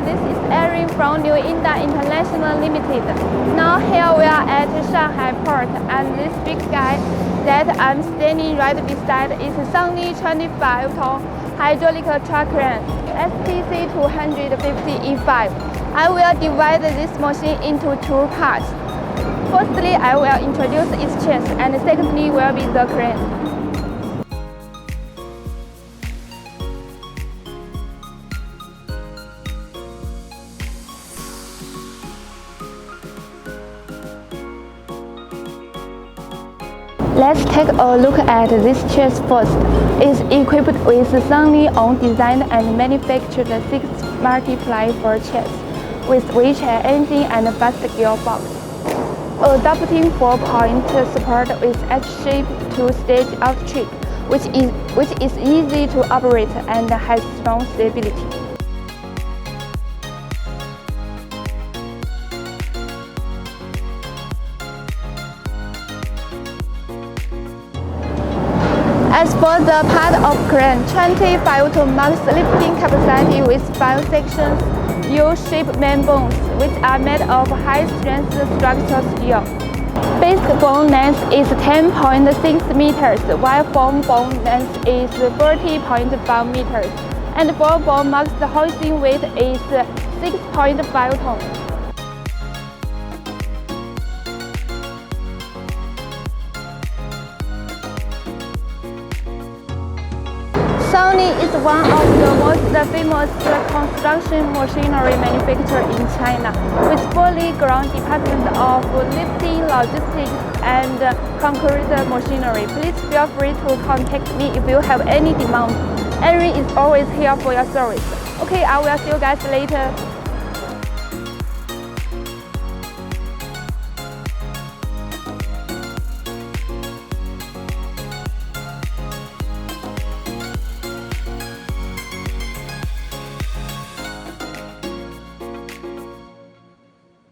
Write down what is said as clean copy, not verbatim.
this is Aring from NEWINDU International Limited. Now here we are at Shanghai Port, and this big guy that I'm standing right beside is a SANY 25-ton hydraulic truck crane, STC250E5. I will divide this machine into two parts. Firstly, I will introduce its chassis, and secondly will be the crane. Let's take a look at this chassis first. It's equipped with SANY-owned designed and manufactured 6 multiply 4 chassis with Weichai engine and fast gearbox. Adapting 4-point support with H-shaped 2-stage outrigger, which is easy to operate and has strong stability. As for the part of crane, 25-ton max lifting capacity with 5 sections, U-shaped main bones, which are made of high-strength structural steel. Base bone length is 10.6 meters, while form bone length is 40.5 meters, and for bone max hoisting weight is 6.5 tons. SANY is one of the most famous construction machinery manufacturers in China, with fully grown department of lifting, logistics, and concrete machinery. Please feel free to contact me if you have any demand. Aring is always here for your service. Okay, I will see you guys later.